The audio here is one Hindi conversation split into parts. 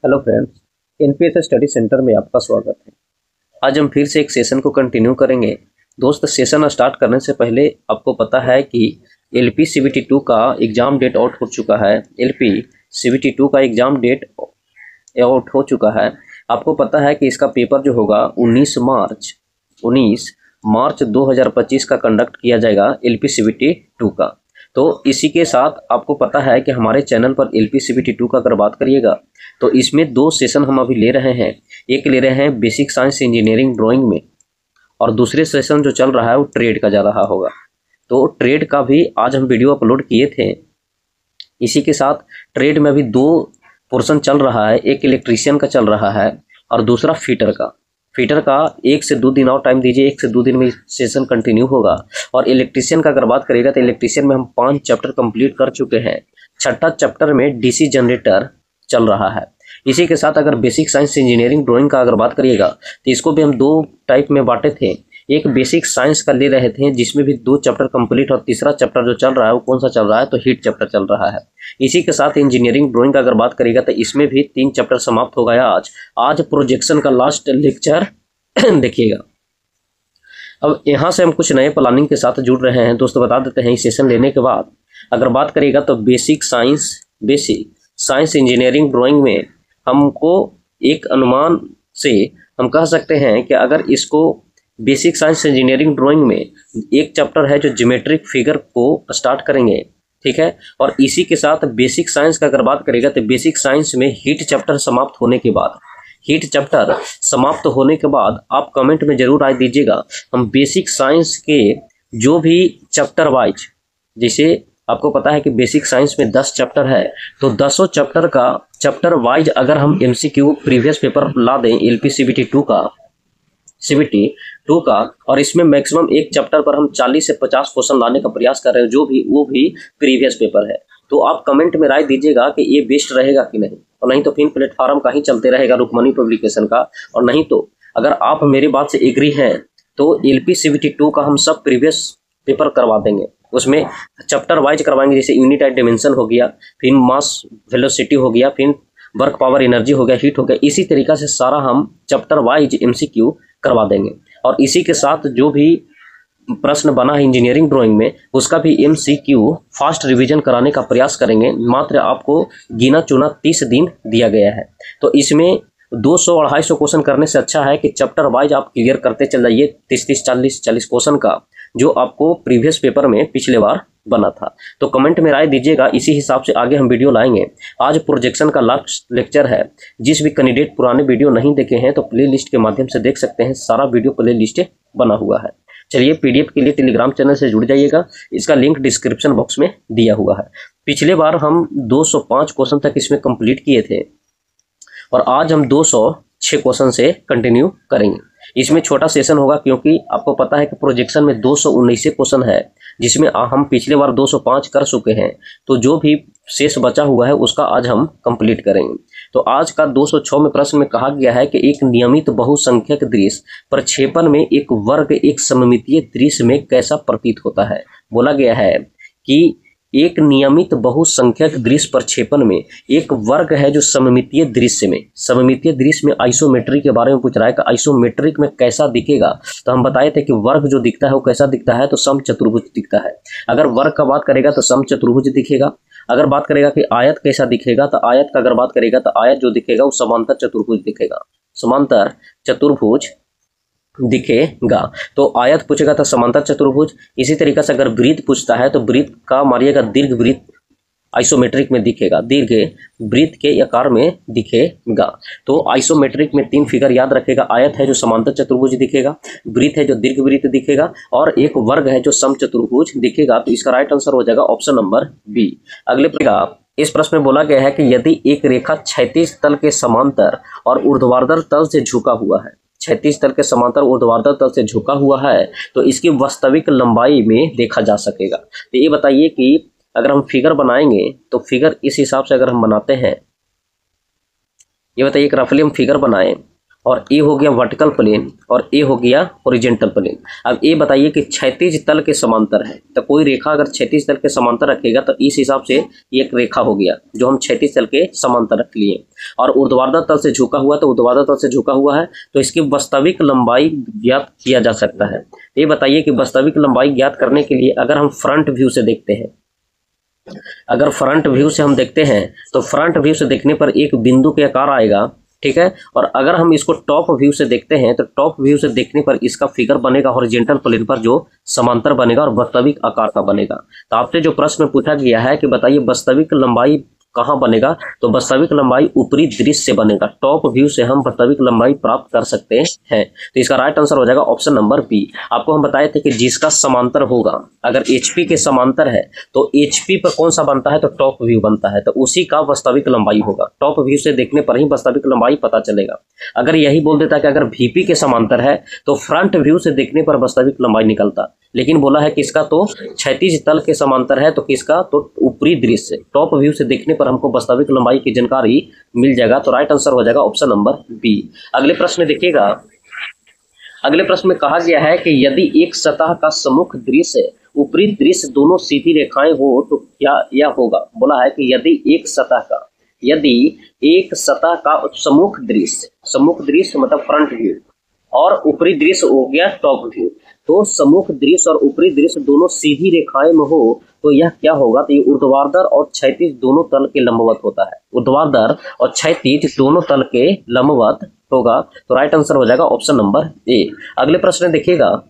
Hello friends, NPS study centre में आपका स्वागत है। आज हम फिर से एक सेशन को कंटिन्यू करेंगे। दोस्त, सेशन स्टार्ट करने से पहले आपको पता है कि एलपी सीबीटी 2 का एग्ज़ाम डेट आउट हो चुका है। एलपी सीबीटी 2 का एग्ज़ाम डेट आउट हो चुका है। आपको पता है कि इसका पेपर जो होगा 19 मार्च 2025 का कंडक्ट किया जाएगा एलपी सीबीटी 2 का। तो इसी के साथ आपको पता है कि हमारे चैनल पर एलपी सीबीटी 2 का अगर बात करिएगा तो इसमें दो सेशन हम अभी ले रहे हैं। एक ले रहे हैं बेसिक साइंस इंजीनियरिंग ड्राइंग में, और दूसरे सेशन जो चल रहा है वो ट्रेड का जा रहा होगा। तो ट्रेड का भी आज हम वीडियो अपलोड किए थे। इसी के साथ ट्रेड में भी दो पोर्शन चल रहा है, एक इलेक्ट्रीशियन का चल रहा है और दूसरा फिटर का। फिटर का 1 से 2 दिन और टाइम दीजिए, 1 से 2 दिन में सेशन कंटिन्यू होगा। और इलेक्ट्रीशियन का अगर बात करेगा तो इलेक्ट्रीशियन में हम 5 चैप्टर कंप्लीट कर चुके हैं। छठा चैप्टर में डीसी जनरेटर चल रहा है। इसी के साथ अगर बेसिक साइंस इंजीनियरिंग ड्राइंग का अगर बात करिएगा तो इसको भी हम 2 टाइप में बांटे थे। एक बेसिक साइंस का ले रहे थे जिसमें भी 2 चैप्टर कंप्लीट, और तीसरा चैप्टर जो चल रहा है वो कौन सा चल रहा है, तो हीट चैप्टर चल रहा है। इसी के साथ इंजीनियरिंग ड्राइंग का अगर बात करिएगा तो इसमें भी 3 चैप्टर समाप्त हो गया आज प्रोजेक्शन का लास्ट लेक्चर देखिएगा। अब यहाँ से हम कुछ नए प्लानिंग के साथ जुड़ रहे हैं। दोस्तों, बता देते हैं इस सेशन लेने के बाद अगर बात करिएगा तो बेसिक साइंस इंजीनियरिंग ड्राइंग में हमको एक अनुमान से हम कह सकते हैं कि अगर इसको बेसिक साइंस इंजीनियरिंग ड्राइंग में एक चैप्टर है जो ज्योमेट्रिक फिगर को स्टार्ट करेंगे, ठीक है। और इसी के साथ बेसिक साइंस का अगर बात करेगा तो बेसिक साइंस में हीट चैप्टर समाप्त होने के बाद आप कमेंट में जरूर राय दीजिएगा। हम बेसिक साइंस के जो भी चैप्टर वाइज, जैसे आपको पता है कि बेसिक साइंस में 10 चैप्टर है, तो 10 चैप्टर का चैप्टर वाइज अगर हम एमसीक्यू प्रीवियस पेपर ला दें एलपी सीबीटी 2 का, और इसमें मैक्सिमम एक चैप्टर पर हम 40 से 50 क्वेश्चन लाने का प्रयास कर रहे हैं, वो भी प्रीवियस पेपर है। तो आप कमेंट में राय दीजिएगा कि ये बेस्ट रहेगा कि नहीं, और नहीं तो फिर प्लेटफॉर्म का ही चलते रहेगा रुकमणी पब्लिकेशन का। और नहीं तो अगर आप मेरी बात से एग्री हैं तो एलपी सीबीटी 2 का हम सब प्रीवियस पेपर करवा देंगे। उसमें चैप्टर वाइज करवाएंगे, जैसे यूनिट एट डिमेंशन हो गया, फिर मास वेलोसिटी हो गया, फिर वर्क पावर एनर्जी हो गया, हीट हो गया। इसी तरीका से सारा हम चैप्टर वाइज एमसीक्यू करवा देंगे। और इसी के साथ जो भी प्रश्न बना है इंजीनियरिंग ड्राइंग में उसका भी एमसीक्यू फास्ट रिवीजन कराने का प्रयास करेंगे। मात्र आपको गिना चुना 30 दिन दिया गया है। तो इसमें 200-250 क्वेश्चन करने से अच्छा है कि चैप्टर वाइज आप क्लियर करते चल जाइए 30-40 क्वेश्चन का, जो आपको प्रीवियस पेपर में पिछले बार बना था। तो कमेंट में राय दीजिएगा, इसी हिसाब से आगे हम वीडियो लाएंगे। आज प्रोजेक्शन का लास्ट लेक्चर है। जिस भी कैंडिडेट पुराने वीडियो नहीं देखे हैं तो प्ले लिस्ट के माध्यम से देख सकते हैं, सारा वीडियो प्ले लिस्ट बना हुआ है। चलिए, पीडीएफ के लिए टेलीग्राम चैनल से जुड़ जाइएगा, इसका लिंक डिस्क्रिप्शन बॉक्स में दिया हुआ है। पिछले बार हम 205 क्वेश्चन तक इसमें कंप्लीट किए थे और आज हम 206 क्वेश्चन से कंटिन्यू करेंगे। इसमें छोटा सेशन होगा क्योंकि आपको पता है कि प्रोजेक्शन में 219 क्वेश्चन है, जिसमें हम पिछले बार 205 कर चुके हैं। तो जो भी शेष बचा हुआ है उसका आज हम कंप्लीट करेंगे। तो आज का 206 में प्रश्न में कहा गया है कि एक नियमित बहुसंख्यक दृश्य प्रक्षेपण में एक वर्ग एक सममितीय दृश्य में कैसा प्रतीत होता है। बोला गया है कि एक नियमित बहुसंख्यक दृश्य प्रक्षेपण में एक वर्ग है जो सममितीय दृश्य में आइसोमेट्रिक के बारे में पूछ रहा है कि आइसोमेट्रिक में कैसा दिखेगा। तो हम बताए थे कि वर्ग जो दिखता है वो कैसा दिखता है, तो समचतुर्भुज दिखता है। अगर वर्ग का बात करेगा तो समचतुर्भुज दिखेगा। अगर बात करेगा कि आयत कैसा दिखेगा, तो आयत का अगर बात करेगा तो आयत जो दिखेगा वो समांतर चतुर्भुज दिखेगा, समांतर चतुर्भुज दिखेगा। तो आयत पूछेगा तो समांतर चतुर्भुज। इसी तरीके से अगर वृत्त पूछता है तो वृत्त का मारिएगा दीर्घ वृत्त आइसोमेट्रिक में दिखेगा, दीर्घ वृत्त के आकार में दिखेगा। तो आइसोमेट्रिक में 3 फिगर याद रखेगा, आयत है जो समांतर चतुर्भुज दिखेगा, वृत्त है जो दीर्घ वृत्त दिखेगा, और एक वर्ग है जो समचतुर्भुज दिखेगा। तो इसका राइट आंसर हो जाएगा ऑप्शन नंबर बी। अगले प्रश्न, इस प्रश्न में बोला गया है कि यदि एक रेखा क्षैतिज तल के समांतर और ऊर्ध्वाधर तल से झुका हुआ है, क्षैतिज तल के समांतर ऊर्ध्वाधर तल से झुका हुआ है, तो इसकी वास्तविक लंबाई में देखा जा सकेगा। तो ये बताइए कि अगर हम फिगर बनाएंगे तो फिगर इस हिसाब से अगर हम बनाते हैं, ये बताइए कि रफली हम फिगर बनाएं और ए हो गया वर्टिकल प्लेन और ए हो गया हॉरिजॉन्टल प्लेन। अब ये बताइए कि क्षैतिज तल के समांतर है, तो कोई रेखा अगर क्षैतिज तल के समांतर रखेगा तो इस हिसाब से ये एक रेखा हो गया जो हम क्षैतिज तल के समांतर रख लिए। और ऊर्ध्वाधर तल से झुका हुआ, तो ऊर्ध्वाधर तल से झुका हुआ है तो इसकी वास्तविक लंबाई ज्ञात किया जा सकता है। ये बताइए कि वास्तविक लंबाई ज्ञात करने के लिए अगर हम फ्रंट व्यू से देखते हैं, अगर फ्रंट व्यू से हम देखते हैं तो फ्रंट व्यू से देखने पर एक बिंदु के आकार आएगा, ठीक है। और अगर हम इसको टॉप व्यू से देखते हैं तो टॉप व्यू से देखने पर इसका फिगर बनेगा हॉरिजॉन्टल प्लेन पर जो समांतर बनेगा और वास्तविक आकार का बनेगा। तो आपसे जो प्रश्न पूछा गया है कि बताइए वास्तविक लंबाई कहाँ बनेगा, तो वास्तविक लंबाई ऊपरी दृश्य से बनेगा। टॉप व्यू से हम वास्तविक लंबाई प्राप्त कर सकते हैं। तो इसका राइट आंसर हो जाएगा ऑप्शन नंबर बी। आपको हम बताए थे कि जिसका समांतर होगा, अगर HP के समांतर है तो HP पर कौन सा बनता है, तो टॉप व्यू बनता है, तो उसी का वास्तविक लंबाई होगा। टॉप व्यू से देखने पर ही वास्तविक लंबाई पता चलेगा। अगर यही बोल देता कि अगर VP के समांतर है तो फ्रंट व्यू से देखने पर वास्तविक लंबाई निकलता, लेकिन बोला है किसका, तो क्षैतिज तल के समांतर है, तो किसका, तो ऊपरी दृश्य टॉप व्यू से देखने पर हमको वास्तविक लंबाई की जानकारी मिल जाएगा। तो राइट आंसर हो जाएगा ऑप्शन नंबर बी। अगले प्रश्न देखिएगा, अगले प्रश्न में कहा गया है कि यदि एक सतह का सम्मुख दृश्य ऊपरी दृश्य दोनों सीधी रेखाएं हो तो क्या यह होगा। बोला है कि यदि एक सतह का सम्मुख दृश्य मतलब फ्रंट व्यू और ऊपरी दृश्य हो गया टॉप व्यू, तो सम्मुख दृश्य और ऊपरी दृश्य दोनों सीधी रेखाएं में हो तो यह क्या होगा, तो ये ऊर्ध्वाधर और क्षैतिज दोनों तल के लंबवत होता है। ऊर्ध्वाधर और क्षैतिज दोनों तल के लंबवत होगा। तो राइट आंसर हो जाएगा ऑप्शन नंबर ए। अगले प्रश्न देखिएगा,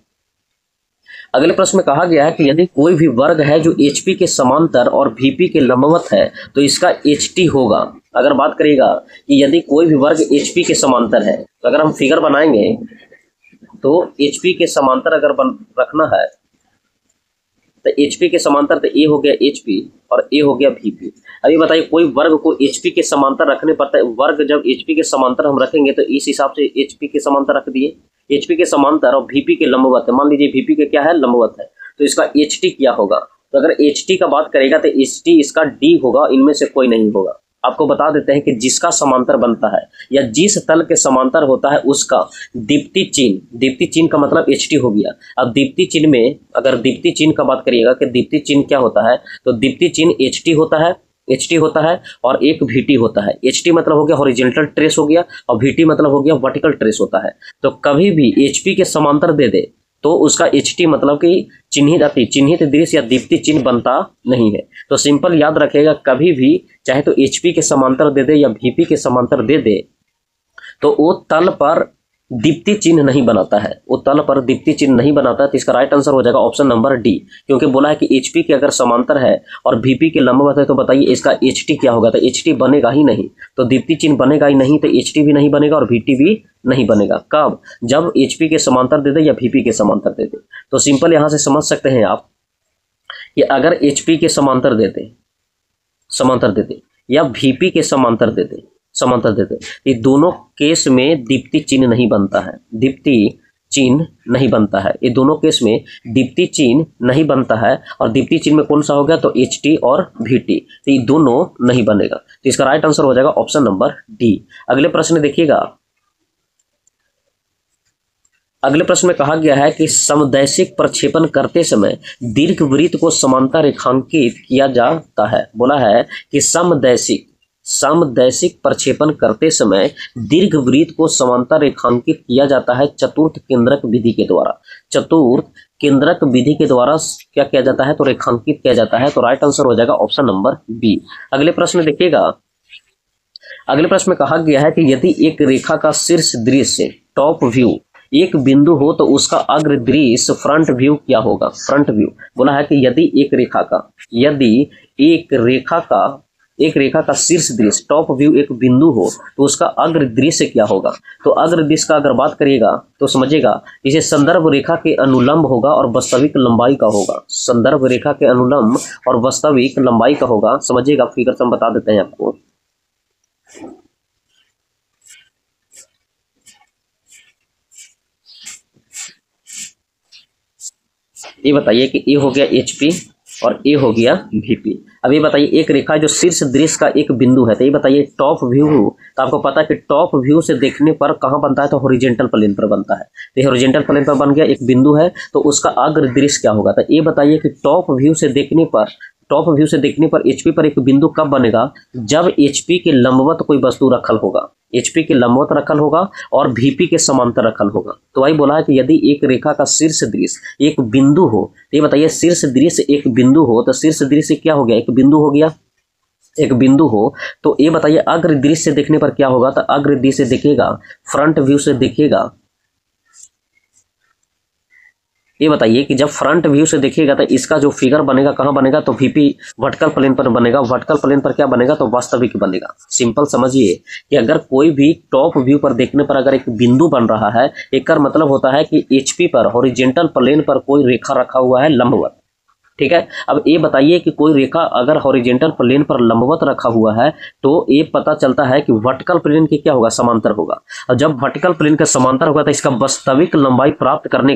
अगले प्रश्न में कहा गया है कि यदि कोई भी वर्ग है जो HP के समांतर और VP के लंबवत है तो इसका HT होगा। अगर बात करेगा कि यदि कोई भी वर्ग HP के समांतर है, तो अगर हम फिगर बनाएंगे तो HP के समांतर अगर रखना है तो HP के समांतर तो A हो गया HP और A हो गया VP। अभी बताइए कोई वर्ग को HP के समांतर रखने पर, वर्ग जब HP के समांतर हम रखेंगे तो इस हिसाब से HP के समांतर रख दिए, HP के समांतर और VP के लंबवत है। मान लीजिए VP के क्या है, लंबवत है, तो इसका HT क्या होगा। तो अगर HT का बात करेगा तो HT इसका D होगा, इनमें से कोई नहीं होगा। आपको बता देते हैं कि जिसका समांतर बनता है या जिस तल के समांतर होता है उसका दीप्ति चिन्ह का मतलब HT हो गया। अब दीप्ति चिन्ह में अगर दीप्ति चिन्ह का बात करिएगा कि दीप्ति चिन्ह क्या होता है, तो दीप्ति चिन्ह HT होता है और एक VT होता है। HT मतलब हो गया हॉरिजॉन्टल ट्रेस हो गया और VT मतलब हो गया वर्टिकल ट्रेस होता है। तो कभी भी HP के समांतर दे दे तो उसका HT मतलब कि चिन्हित दृश्य या दीप्ति चिन्ह बनता नहीं है। तो सिंपल याद रखेगा, कभी भी चाहे तो HP के समांतर दे दे या VP के समांतर दे दे तो वो तल पर दीप्ति चिन्ह नहीं बनाता है, वो तल पर दीप्ति चिन्ह नहीं बनाता है। तो इसका राइट आंसर हो जाएगा ऑप्शन नंबर डी, क्योंकि बोला है कि HP के अगर समांतर है और VP के लंबवत है तो बताइए इसका HT क्या होगा, तो HT बनेगा ही नहीं, तो दीप्ति चिन्ह बनेगा ही नहीं, तो HT भी नहीं बनेगा और VT भी नहीं बनेगा। कब, जब HP के समांतर दे दे या VP के समांतर दे दे। तो सिंपल यहां से समझ सकते हैं आप कि अगर HP के समांतर देते या VP के समांतर देते ये दोनों केस में दीप्ति चिन्ह नहीं बनता है, ये दोनों केस में दीप्ति चिन्ह नहीं बनता है। और दीप्ति चिन्ह में कौन सा हो गया, तो HT और VT, तो ये दोनों नहीं बनेगा। तो इसका राइट आंसर हो जाएगा ऑप्शन नंबर डी। अगले प्रश्न देखिएगा, अगले प्रश्न में कहा गया है कि समदैशिक प्रक्षेपण करते समय दीर्घवृत्त को समांतर रेखांकित किया जाता है। बोला है कि समदैशिक प्रक्षेपण करते समय दीर्घवृत्त को समांतर रेखांकित किया जाता है चतुर्थ केंद्रक विधि के द्वारा। चतुर्थ केंद्रक विधि के द्वारा क्या किया जाता है, तो रेखांकित किया जाता है। तो राइट आंसर हो जाएगा ऑप्शन नंबर बी। अगले प्रश्न देखिएगा, अगले प्रश्न में कहा गया है कि यदि एक रेखा का शीर्ष दृश्य टॉप व्यू एक बिंदु हो तो उसका अग्र दृश्य फ्रंट व्यू क्या होगा। फ्रंट व्यू बोला है कि यदि एक रेखा का शीर्ष दृश्य टॉप व्यू एक बिंदु हो तो उसका अग्र दृश्य क्या होगा। तो अग्र दृश्य का अगर बात करिएगा तो समझिएगा इसे संदर्भ रेखा के अनुलंब होगा और वास्तविक लंबाई का होगा। संदर्भ रेखा के अनुलंब और वास्तविक लंबाई का होगा, समझिएगा। फिगर से हम बता देते हैं आपको। ये बताइए कि ये हो गया HP और ए हो गया VP। अब ये बताइए एक रेखा जो शीर्ष दृश्य का एक बिंदु है, तो ये बताइए टॉप व्यू, तो आपको पता है कि टॉप व्यू से देखने पर कहाँ बनता है, तो हॉरिजॉन्टल प्लेन पर बनता है। तो ये हॉरिजॉन्टल प्लेन पर बन गया, एक बिंदु है, तो उसका अग्र दृश्य क्या होगा। तो ये बताइए कि टॉप व्यू से देखने पर HP पर एक बिंदु कब बनेगा, जब HP के लंबवत कोई वस्तु रखल होगा, HP के लंबवत रखल होगा और VP के समांतर रखल होगा। तो वही बोला है कि यदि एक रेखा का शीर्ष दृश्य एक बिंदु हो, तो ये बताइए शीर्ष दृश्य एक बिंदु हो, तो शीर्ष दृश्य क्या हो गया, एक बिंदु हो गया, एक बिंदु हो, तो ये बताइए अग्र दृश्य से देखने पर क्या होगा, तो अग्र दृश्य से देखेगा, फ्रंट व्यू से देखेगा। ये बताइए कि जब फ्रंट व्यू से देखिएगा तो इसका जो फिगर बनेगा कहाँ बनेगा, तो VP वर्टिकल प्लेन पर बनेगा। वर्टिकल प्लेन पर क्या बनेगा, तो वास्तविक बनेगा। सिंपल समझिए कि अगर कोई भी टॉप व्यू पर देखने पर अगर एक बिंदु बन रहा है, एक मतलब होता है कि HP पर हॉरिजॉन्टल प्लेन पर कोई रेखा रखा हुआ है लंबवत, ठीक है। अब ये बताइए कि कोई रेखा अगर हॉरिजॉन्टल प्लेन पर लंबवत रखा हुआ है, तो ये पता चलता है कि वर्टिकल प्लेन के क्या होगा, समांतर होगा। और जब वर्टिकल प्लेन के समांतर होगा तो इसका वास्तविक लंबाई प्राप्त करने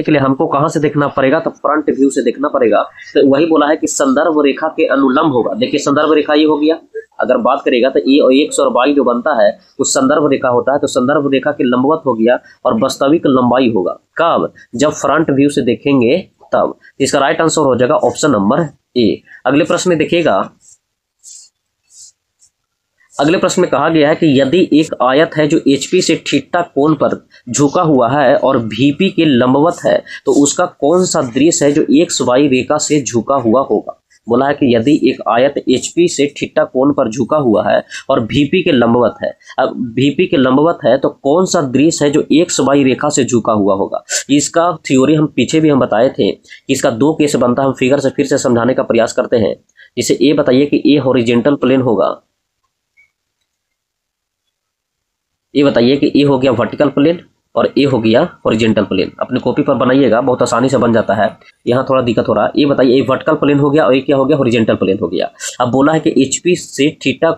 के लिए हमको कहां से देखना पड़ेगा, तो फ्रंट व्यू से देखना पड़ेगा। तो वही बोला है कि संदर्भ रेखा के अनुलंब होगा। देखिए संदर्भ रेखा ये हो गया, अगर बात करेगा तो ये X और Y जो बनता है उस संदर्भ रेखा होता है, तो संदर्भ रेखा के लंबवत हो गया और वास्तविक लंबाई होगा कब, जब फ्रंट व्यू से देखेंगे तब। इसका राइट आंसर हो जाएगा ऑप्शन नंबर A। अगले प्रश्न में देखिएगा, अगले प्रश्न में कहा गया है कि यदि एक आयत है जो HP से थीटा कोण पर झुका हुआ है और VP के लंबवत है, तो उसका कौन सा दृश्य है जो XY रेखा से झुका हुआ होगा। बोला है कि यदि एक आयत HP से थीटा कोण पर झुका हुआ है और VP के लंबवत है, अब VP के लंबवत है तो कौन सा दृश्य है जो XY रेखा से झुका हुआ होगा। इसका थ्योरी हम पीछे भी हम बताए थे कि इसका 2 केस बनता है। हम फिगर से फिर से समझाने का प्रयास करते हैं। जिसे ये बताइए कि ये हॉरिजॉन्टल प्लेन होगा, ये बताइए कि ये हो गया वर्टिकल प्लेन और ये हो गया हॉरिजॉन्टल प्लेन। अपने कॉपी पर बनाइएगा, बहुत आसानी से बन जाता है। यहाँ थोड़ा दिक्कत हो रहा है। ये बताइए ये वर्टिकल प्लेन हो गया और ये क्या हो गया, हॉरिजॉन्टल प्लेन हो गया। अब बोला है कि HP से थीटा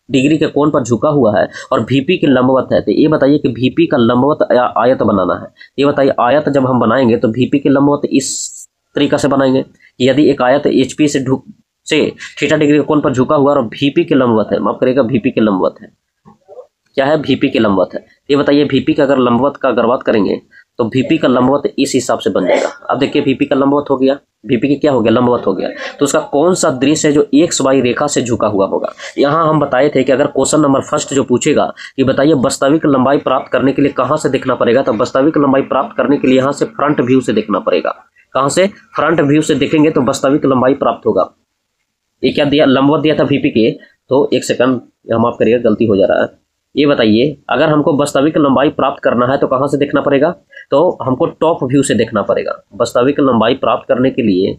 डिग्री के कोण पर झुका हुआ है और VP के लंबवत है, तो ये बताइए कि VP का लंबवत आयत बनाना है। ये बताइए आयत जब हम बनाएंगे तो VP के लंबवत इस तरीका से बनाएंगे। यदि एक आयत HP से थीटा डिग्री के कोण पर झुका हुआ और VP के लंबवत है, माफ करिएगा VP के लंबवत है, क्या है, VP के लंबवत है। ये बताइए VP का अगर लंबवत का अगर बात करेंगे तो VP का लंबवत इस हिसाब से बन जाएगा। अब देखिए VP का लंबवत हो गया, VP के क्या हो गया, लंबवत हो गया। तो उसका कौन सा दृश्य है जो XY रेखा से झुका हुआ होगा। यहाँ हम बताए थे कि अगर क्वेश्चन नंबर फर्स्ट जो पूछेगा कि बताइए वास्तविक लंबाई प्राप्त करने के लिए कहाँ से देखना पड़ेगा, तो वास्तविक लंबाई प्राप्त करने के लिए यहाँ से फ्रंट व्यू से देखना पड़ेगा। कहाँ से, फ्रंट व्यू से देखेंगे तो वास्तविक लंबाई प्राप्त होगा। ये क्या दिया, लंबवत दिया था VP के, तो एक सेकंड हम माफ करिएगा गलती हो जा रहा है। ये बताइए अगर हमको वास्तविक लंबाई प्राप्त करना है तो कहां से देखना पड़ेगा, तो हमको टॉप व्यू से देखना पड़ेगा। वास्तविक लंबाई प्राप्त करने के लिए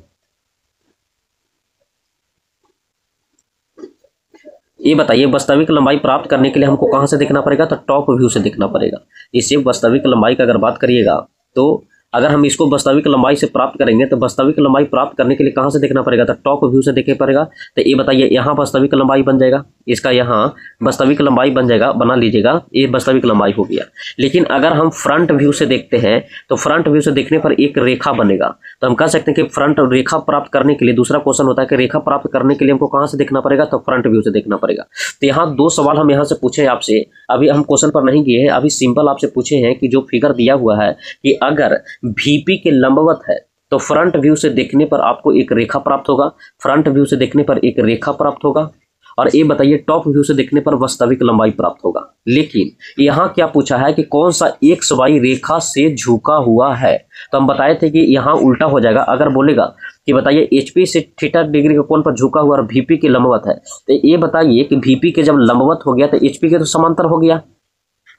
ये बताइए वास्तविक लंबाई प्राप्त करने के लिए हमको कहां से देखना पड़ेगा, तो टॉप व्यू से देखना पड़ेगा। इससे वास्तविक लंबाई का अगर बात करिएगा तो अगर हम इसको वास्तविक लंबाई से प्राप्त करेंगे तो वास्तविक लंबाई प्राप्त करने के लिए कहां से देखना पड़ेगा, तो टॉप व्यू से देखे पड़ेगा। तो ये बताइए यहाँ वास्तविक लंबाई बन जाएगा, इसका यहाँ वास्तविक लंबाई बन जाएगा, बना लीजिएगा, ये वास्तविक लंबाई हो गया। लेकिन अगर हम फ्रंट व्यू से देखते हैं तो फ्रंट व्यू से देखने पर एक रेखा बनेगा। तो हम कह सकते हैं कि फ्रंट रेखा प्राप्त करने के लिए, दूसरा क्वेश्चन होता है कि रेखा प्राप्त करने के लिए हमको कहां से देखना पड़ेगा, तो फ्रंट व्यू से देखना पड़ेगा। तो यहाँ 2 सवाल हम यहाँ से पूछे आपसे, अभी हम क्वेश्चन पर नहीं गए हैं, अभी सिंपल आपसे पूछे हैं कि जो फिगर दिया हुआ है कि अगर VP के लंबवत है तो फ्रंट व्यू से देखने पर आपको एक रेखा प्राप्त होगा, फ्रंट व्यू से देखने पर एक रेखा प्राप्त होगा, और ये बताइए टॉप व्यू से देखने पर वास्तविक लंबाई प्राप्त होगा। लेकिन यहाँ क्या पूछा है कि कौन सा XY रेखा से झुका हुआ है, तो हम बताए थे कि यहाँ उल्टा हो जाएगा। अगर बोलेगा कि बताइए HP से थीटा डिग्री के कोण पर झुका हुआ और VP के लंबवत है, तो ये बताइए कि VP के जब लंबवत हो गया तो HP के तो समांतर हो गया।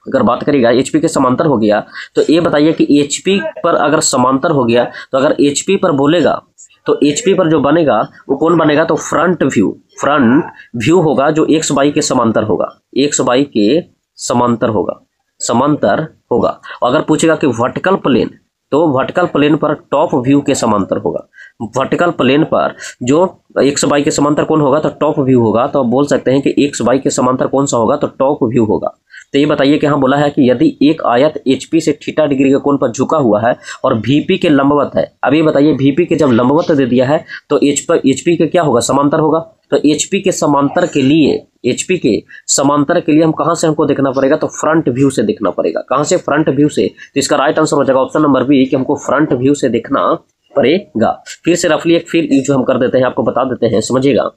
अगर बात करेगा HP के समांतर हो गया, तो ये बताइए कि HP पर अगर समांतर हो गया तो अगर HP पर बोलेगा तो HP पर जो बनेगा वो कौन बनेगा, तो फ्रंट व्यू होगा जो XY के समांतर होगा, XY के समांतर होगा। अगर पूछेगा कि वर्टिकल प्लेन, तो वर्टिकल प्लेन पर टॉप व्यू के समांतर होगा। वर्टिकल प्लेन पर जो एक्स वाई के समांतर कौन होगा, तो टॉप व्यू होगा। तो आप बोल सकते हैं कि एक्स वाई के समांतर कौन सा होगा, तो टॉप व्यू होगा। तो ये बताइए कि हाँ बोला है कि यदि एक आयत HP से थीटा डिग्री के कोण पर झुका हुआ है और VP के लंबवत है। अब ये बताइए VP के जब लंबवत दे दिया है तो HP के क्या होगा, समांतर होगा। तो HP के समांतर के लिए हम कहां से हमको देखना पड़ेगा, तो फ्रंट व्यू से देखना पड़ेगा। कहां से, फ्रंट व्यू से। तो इसका राइट आंसर हो जाएगा ऑप्शन नंबर बी कि हमको फ्रंट व्यू से देखना पड़ेगा। फिर से रफली एक फिर जो हम कर देते हैं, आपको बता देते हैं, समझिएगा।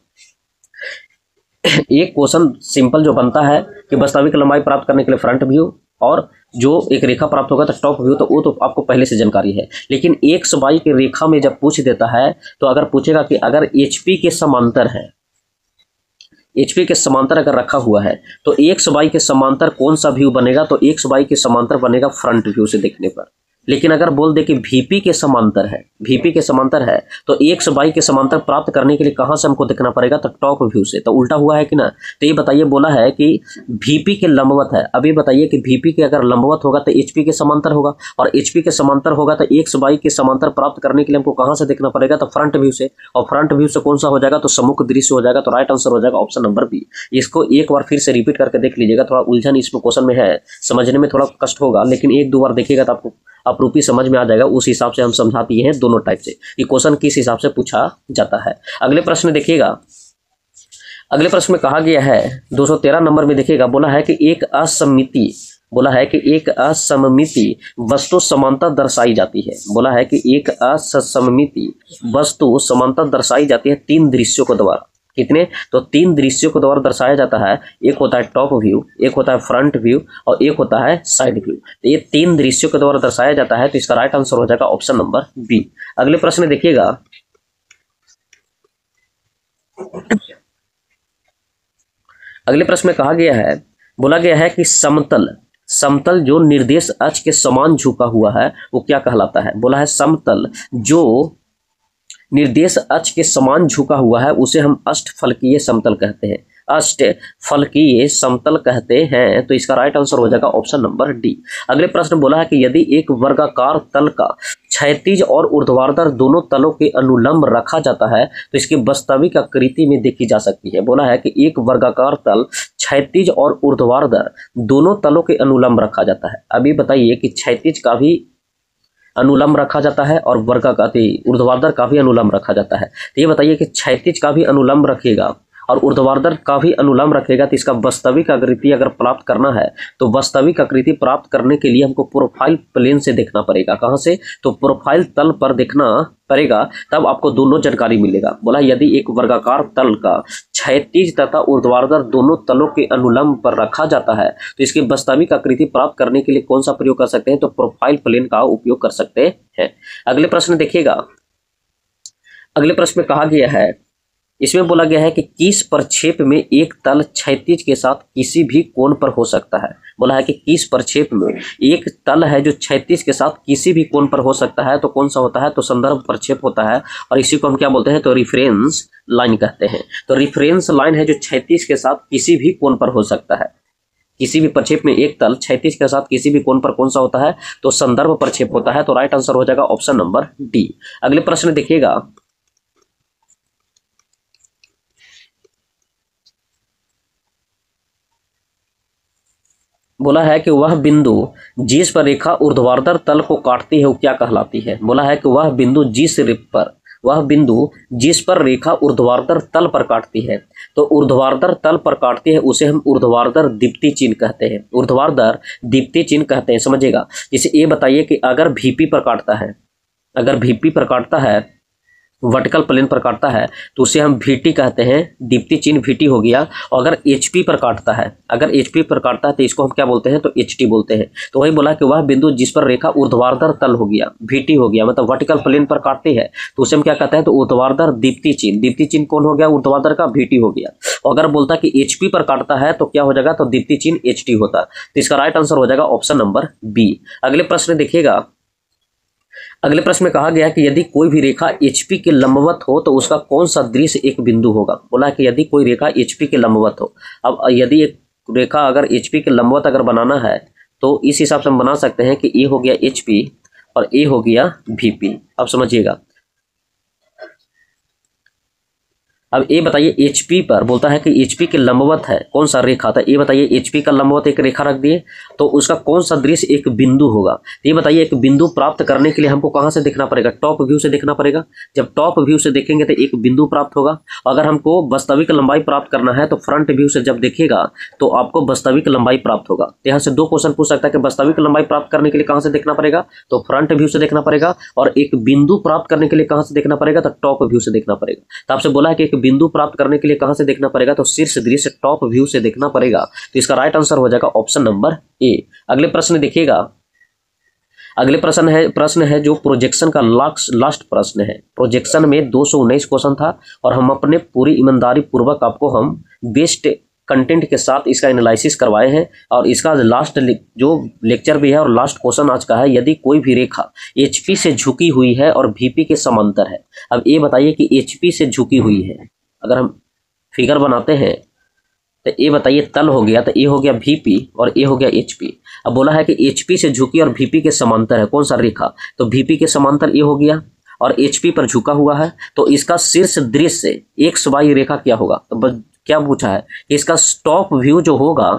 एक क्वेश्चन सिंपल जो बनता है कि वास्तविक लंबाई प्राप्त करने के लिए फ्रंट व्यू और जो एक रेखा प्राप्त होगा तो टॉप व्यू, तो वो तो आपको पहले से जानकारी है। लेकिन एक्स वाई की रेखा में जब पूछ देता है तो अगर पूछेगा कि अगर HP के समांतर है, HP के समांतर अगर रखा हुआ है तो एक्स वाई के समांतर कौन सा व्यू बनेगा, तो एक्स वाई के समांतर बनेगा फ्रंट व्यू से देखने पर। लेकिन अगर बोल दे कि VP के समांतर है तो एक्स वाई के समांतर प्राप्त करने के लिए कहां से हमको देखना पड़ेगा, तो टॉप व्यू से। तो उल्टा हुआ है कि ना। तो ये बताइए, बोला है कि VP के लंबवत है। अब ये बताइए कि VP के अगर लंबवत होगा तो HP के समांतर होगा, और HP के समांतर होगा तो एक्स वाई के समांतर प्राप्त करने के लिए हमको कहां से देखना पड़ेगा, तो फ्रंट व्यू से। और फ्रंट व्यू से कौन सा हो जाएगा, तो सम्मुख दृश्य हो जाएगा। तो राइट आंसर हो जाएगा ऑप्शन नंबर बी। इसको एक बार फिर से रिपीट करके देख लीजिएगा, थोड़ा उलझन इसमें क्वेश्चन में है, समझने में थोड़ा कष्ट होगा, लेकिन एक दो बार देखिएगा तो आपको अपरूपी समझ में आ जाएगा। उस हिसाब से हम समझाते हैं दोनों टाइप से कि क्वेश्चन किस हिसाब से पूछा जाता है। अगले प्रश्न देखिएगा। अगले प्रश्न में कहा गया है 213 नंबर में देखिएगा, बोला है कि एक असममिति वस्तु समांतर दर्शाई जाती है। बोला है कि एक असममिति वस्तु समांतर दर्शाई जाती है 3 दृश्यों के द्वारा। कितने, तो 3 दृश्यों के द्वारा दर्शाया जाता है। एक होता है टॉप व्यू, एक होता है फ्रंट व्यू और एक होता है साइड व्यू। तो ये 3 दृश्यों के द्वारा दर्शाया जाता है। तो इसका राइट आंसर हो जाएगा ऑप्शन नंबर बी। अगले प्रश्न देखिएगा। अगले प्रश्न में कहा गया है, बोला गया है कि समतल जो निर्देश अक्ष के समान झुका हुआ है वो क्या कहलाता है। बोला है समतल जो निर्देश अक्ष के समान झुका हुआ है उसे हम अष्टफलकीय समतल कहते हैं। अष्टफलकीय समतल कहते हैं। तो इसका राइट आंसर हो जाएगा ऑप्शन नंबर डी। अगले प्रश्न बोला है कि यदि एक वर्गाकार तल का क्षैतिज और ऊर्ध्वाधर दोनों तलों के अनुलंब रखा जाता है तो इसकी वास्तविक आकृति में देखी जा सकती है। बोला है कि एक वर्गाकार तल क्षैतिज और ऊर्ध्वाधर दोनों तलों के अनुलंब रखा जाता है। अभी बताइए कि क्षैतिज का भी अनुलंब रखा जाता है और ऊर्ध्वाधर का भी अनुलंब रखा जाता है। तो ये बताइए कि क्षैतिज का भी अनुलंब रखेगा और ऊर्ध्वाधर का भी अनुलंब रखेगा तो इसका वास्तविक आकृति अगर प्राप्त करना है तो वास्तविक आकृति प्राप्त करने के लिए हमको प्रोफाइल प्लेन से देखना पड़ेगा। कहां से, तो प्रोफाइल तल पर देखना पड़ेगा, तब आपको दोनों जानकारी मिलेगा। बोला यदि एक वर्गाकार तल का क्षैतिज तथा ऊर्ध्वाधर दोनों तलों के अनुलंब पर रखा जाता है तो इसकी वास्तविक आकृति प्राप्त करने के लिए कौन सा प्रयोग कर सकते हैं, तो प्रोफाइल प्लेन का उपयोग कर सकते हैं। अगले प्रश्न देखिएगा। अगले प्रश्न में कहा गया है, इसमें बोला गया है कि किस प्रक्षेप में एक तल क्षैतिज के साथ किसी भी कोण पर हो सकता है। बोला है कि किस प्रक्षेप में एक तल है जो क्षैतिज के साथ किसी भी कोण पर हो सकता है, तो कौन सा होता है, तो संदर्भ प्रक्षेप होता है। और इसी को हम क्या बोलते हैं, तो रेफरेंस लाइन कहते हैं। तो रेफरेंस लाइन है जो क्षैतिज के साथ किसी भी कोण पर हो सकता है। किसी भी प्रक्षेप में एक तल क्षैतिज के साथ किसी भी कोण पर कौन सा होता है, तो संदर्भ प्रक्षेप होता है। तो राइट आंसर हो जाएगा ऑप्शन नंबर डी। अगले प्रश्न देखिएगा। बोला है कि वह बिंदु जिस पर रेखा ऊर्ध्वाधर तल को काटती है वो क्या कहलाती है। बोला है कि वह बिंदु जिस पर रेखा ऊर्ध्वाधर तल पर काटती है, तो ऊर्ध्वाधर तल पर काटती है उसे हम ऊर्ध्वाधर दीप्ति चिन्ह कहते हैं। ऊर्ध्वाधर दीप्ति चिन्ह कहते हैं, समझिएगा। जैसे ये बताइए कि अगर VP पर काटता है, वर्टिकल प्लेन पर काटता है तो उसे हम VT कहते हैं, दीप्ति चिन्ह VT हो गया। और अगर HP पर काटता है तो इसको हम क्या बोलते हैं, तो HT बोलते हैं। तो वही बोला कि वह बिंदु जिस पर रेखा ऊर्ध्वाधर तल हो गया, VT हो गया, मतलब वर्टिकल प्लेन पर काटती है तो उसे हम क्या कहते हैं, तो ऊर्ध्वाधर दीप्ति चिन्ह कौन हो गया, ऊर्ध्वाधर का VT हो गया। और अगर बोलता कि HP पर काटता है तो क्या हो जाएगा, तो दीप्ति चिन्ह HT होता। तो इसका राइट आंसर हो जाएगा ऑप्शन नंबर बी। अगले प्रश्न देखिएगा। अगले प्रश्न में कहा गया कि यदि कोई भी रेखा HP के लंबवत हो तो उसका कौन सा दृश्य एक बिंदु होगा। बोला कि यदि कोई रेखा HP के लंबवत हो, अब यदि एक रेखा अगर HP के लंबवत अगर बनाना है तो इस हिसाब से हम बना सकते हैं कि A हो गया HP और A हो गया VP। अब समझिएगा, अब ये बताइए एचपी पर बोलता है कि एचपी के लंबवत है कौन सा रेखा था, ये बताइए एचपी का लंबवत एक रेखा रख दिए तो उसका कौन सा दृश्य एक बिंदु होगा। तो ये बताइए एक बिंदु प्राप्त करने के लिए हमको कहाँ से देखना पड़ेगा, टॉप व्यू से देखना पड़ेगा। जब टॉप व्यू से देखेंगे तो एक बिंदु प्राप्त होगा। अगर हमको वास्तविक लंबाई प्राप्त करना है तो फ्रंट व्यू से जब देखिएगा तो आपको वास्तविक लंबाई प्राप्त होगा। तो यहाँ से दो क्वेश्चन पूछ सकता है कि वास्तविक लंबाई प्राप्त करने के लिए कहाँ से देखना पड़ेगा, तो फ्रंट व्यू से देखना पड़ेगा, और एक बिंदु प्राप्त करने के लिए कहाँ से देखना पड़ेगा, तो टॉप व्यू से देखना पड़ेगा। तो आपसे बोला है कि एक बिंदु प्राप्त करने के लिए कहां से देखना पड़ेगा, तो शीर्ष दृश्य टॉप व्यू से देखना पड़ेगा। तो इसका राइट आंसर हो जाएगा ऑप्शन नंबर ए। अगले प्रश्न देखिएगा, अगले प्रश्न है जो प्रोजेक्शन का लास्ट प्रश्न है। प्रोजेक्शन में 219 क्वेश्चन था और हम अपने पूरी ईमानदारी पूर्वक आपको हम बेस्ट कंटेंट के साथ इसका एनालिसिस करवाए हैं और इसका लास्ट जो लेक्चर भी है और लास्ट क्वेश्चन आज का है, यदि कोई भी रेखा एचपी से झुकी हुई है और वीपी के समांतर है। अब ये बताइए कि एचपी से झुकी हुई है, अगर हम फिगर बनाते हैं तो ये बताइए तल हो गया, तो ये हो गया वीपी और ये हो गया एचपी। अब बोला है कि एचपी से झुकी और वीपी के समांतर है कौन सा रेखा, तो वीपी के समांतर ये हो गया और एचपी पर झुका हुआ है। तो इसका शीर्ष दृश्य एक्स वाई रेखा क्या होगा, तो क्या पूछा है इसका टॉप व्यू जो होगा,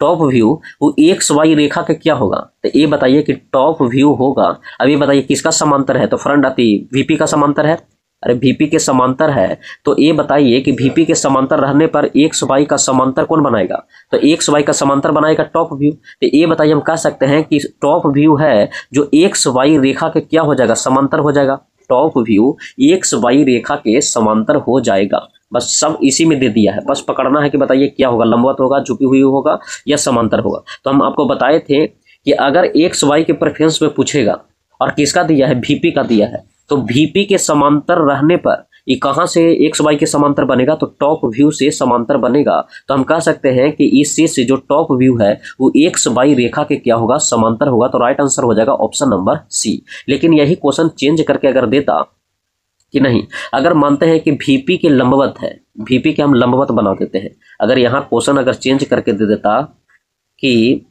टॉप व्यू वो एक्स वाई रेखा के क्या होगा, तो ये बताइए कि टॉप व्यू होगा। अब ये बताइए किसका समांतर है, तो फ्रंट आती वीपी का समांतर है। अरे वीपी के समांतर है तो ये बताइए कि वीपी के समांतर रहने पर एक्स वाई का समांतर कौन बनाएगा, तो एक्स वाई का समांतर बनाएगा टॉप व्यू। तो ये बताइए हम कह सकते हैं कि टॉप व्यू है जो एक्स वाई रेखा के क्या हो जाएगा, समांतर हो जाएगा। टॉप व्यू एक्स वाई रेखा के समांतर हो जाएगा। बस सब इसी में दे दिया है, बस पकड़ना है कि बताइए क्या होगा, लंबवत होगा, झुकी हुई होगा या समांतर होगा। तो हम आपको बताए थे कि अगर एक्स वाई के प्रेफरेंस में पूछेगा और किसका दिया है, वीपी का दिया है, तो वीपी के समांतर रहने पर ये कहां से एक्स वाई के समांतर बनेगा, तो टॉप व्यू से समांतर बनेगा। तो हम कह सकते हैं कि इस चीज से जो टॉप व्यू है वो एक्स वाई रेखा के क्या होगा, समांतर होगा। तो राइट आंसर हो जाएगा ऑप्शन नंबर सी। लेकिन यही क्वेश्चन चेंज करके अगर देता कि नहीं, अगर मानते हैं कि वीपी के लंबवत है, वीपी के हम लंबवत बना देते हैं, अगर यहाँ क्वेश्चन अगर चेंज करके दे देता कि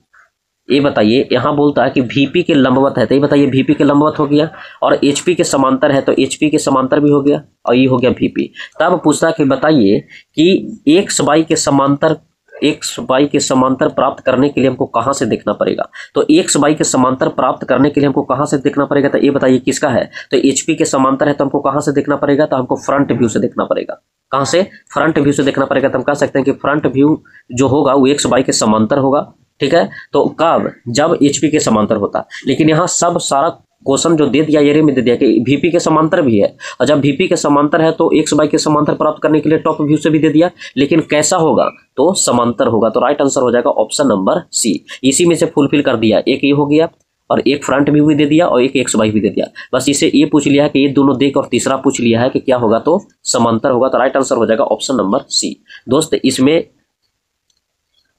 ये बताइए यहाँ बोलता है कि वीपी के लंबवत है, तो ये बताइए वीपी के लंबवत हो गया और एचपी के समांतर है तो एचपी के समांतर भी हो गया और ये हो गया वीपी। तब पूछता है कि बताइए कि एक्स वाई के समांतर प्राप्त करने के लिए हमको कहां से देखना पड़ेगा, तो एक्स वाई के समांतर प्राप्त करने के लिए हमको कहां से देखना पड़ेगा, तो ये बताइए किसका है, तो एचपी के समांतर है तो हमको कहां से देखना पड़ेगा, तो हमको फ्रंट व्यू से देखना पड़ेगा। कहां से, फ्रंट व्यू से देखना पड़ेगा। तो हम कह सकते हैं कि फ्रंट व्यू जो होगा वो एक्स वाई के समांतर होगा, ठीक है। तो कब, जब एचपी के समांतर होता। लेकिन यहाँ सब सारा क्वेश्चन जो दे दिया एरिया में दे दिया कि वीपी के समांतर भी है, और जब वीपी के समांतर है तो एक्स वाई के समांतर प्राप्त करने के लिए टॉप व्यू से भी दे दिया, लेकिन कैसा होगा, तो समांतर होगा। तो राइट आंसर हो जाएगा ऑप्शन नंबर सी। इसी में से फुलफिल कर दिया, एक ये हो गया और एक फ्रंट व्यू भी दे दिया और एक एक्स वाई भी दे दिया। बस इसे ये पूछ लिया है कि ये दोनों देख और तीसरा पूछ लिया है कि क्या होगा, तो समांतर होगा। तो राइट आंसर हो जाएगा ऑप्शन नंबर सी। दोस्त इसमें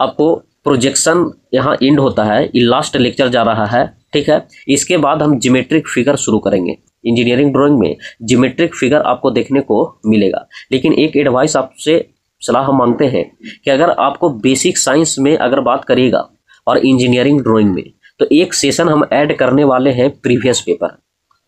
आपको प्रोजेक्शन यहाँ एंड होता है, ये लास्ट लेक्चर जा रहा है, ठीक है। इसके बाद हम ज्योमेट्रिक फिगर शुरू करेंगे। इंजीनियरिंग ड्राइंग में ज्योमेट्रिक फिगर आपको देखने को मिलेगा। लेकिन एक एडवाइस आपसे सलाह हम मांगते हैं कि अगर आपको बेसिक साइंस में अगर बात करिएगा और इंजीनियरिंग ड्राइंग में, तो एक सेशन हम ऐड करने वाले हैं प्रीवियस पेपर।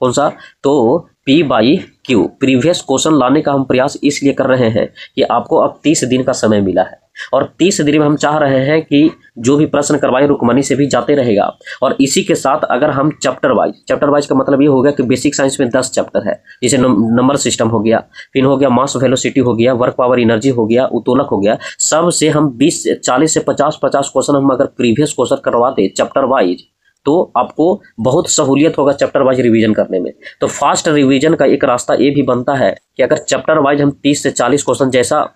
कौन सा, तो P/Q प्रीवियस क्वेश्चन लाने का हम प्रयास इसलिए कर रहे हैं कि आपको अब 30 दिन का समय मिला है और 30 दिन में हम चाह रहे हैं कि जो भी प्रश्न करवाए रुकमनी से भी जाते रहेगा। और इसी के साथ अगर हम चैप्टर वाइज का मतलब ये हो गया कि बेसिक साइंस में 10 चैप्टर है, जैसे नंबर सिस्टम हो गया, फिर हो गया मास वेलोसिटी हो गया, वर्क पावर एनर्जी हो गया, उत्तोलक हो गया, सब से हम 40 से 50 क्वेश्चन हम अगर प्रीवियस क्वेश्चन करवाते चैप्टर वाइज, तो आपको बहुत सहूलियत होगा चैप्टर वाइज रिवीजन करने में। तो फास्ट रिवीजन का एक रास्ता ये भी बनता है कि अगर चैप्टर वाइज हम 30 से 40 क्वेश्चन, जैसा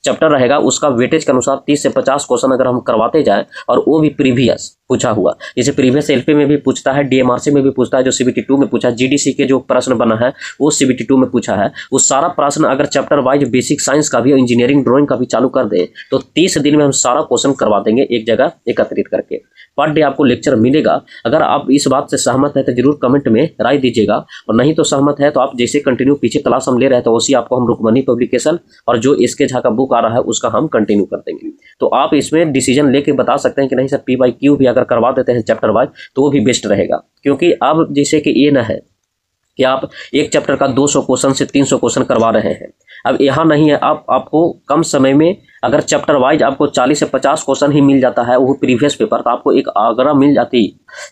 चैप्टर रहेगा उसका वेटेज के अनुसार 30 से 50 क्वेश्चन अगर हम करवाते जाएं, और वो भी प्रीवियस पूछा हुआ, जैसे प्रीवियस एलपी में भी पूछता है, डीएमआरसी में भी पूछता है, जो सीबीटी 2 में पूछा, जीडीसी के जो प्रश्न बना है वो सीबीटी 2 में पूछा है, वो सारा प्रश्न अगर चैप्टर वाइज बेसिक साइंस का भी और इंजीनियरिंग ड्राइंग का भी चालू कर दे तो 30 दिन में हम सारा क्वेश्चन करवा देंगे एक जगह एकत्रित करके। पर डे आपको लेक्चर मिलेगा। अगर आप इस बात से सहमत है तो जरूर कमेंट में राय दीजिएगा, और नहीं तो सहमत है तो आप जैसे कंटिन्यू पीछे क्लास हम ले रहे हैं तो उसी आपको हम रुकमनी पब्लिकेशन और जो इसके झा का बुक आ रहा है उसका हम कंटिन्यू कर देंगे। तो आप इसमें डिसीजन लेके बता सकते हैं कि नहीं सर P/Q भी अगर करवा देते हैं चैप्टर वाइज तो वो भी बेस्ट रहेगा। क्योंकि अब जैसे कि ये ना है कि आप एक चैप्टर का 200 क्वेश्चन से 300 क्वेश्चन करवा रहे हैं, अब यहाँ नहीं है, आपको कम समय में अगर चैप्टर वाइज आपको 40 से 50 क्वेश्चन ही मिल जाता है वो प्रीवियस पेपर, तो आपको एक आगरा मिल जाती,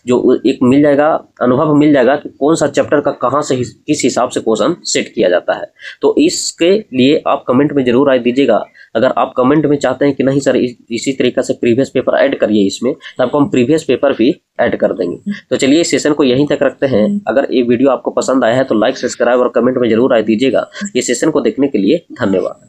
जो एक मिल जाएगा, अनुभव मिल जाएगा कि कौन सा चैप्टर का कहाँ से किस हिसाब से क्वेश्चन सेट किया जाता है। तो इसके लिए आप कमेंट में जरूर राय दीजिएगा। अगर आप कमेंट में चाहते हैं कि नहीं सर इसी तरीके से प्रीवियस पेपर ऐड करिए इसमें, तो आपको हम प्रीवियस पेपर भी ऐड कर देंगे। तो चलिए इस सेशन को यहीं तक रखते हैं। अगर ये वीडियो आपको पसंद आया है तो लाइक, सब्सक्राइब और कमेंट में जरूर राय दीजिएगा। इस सेशन को देखने के लिए धन्यवाद।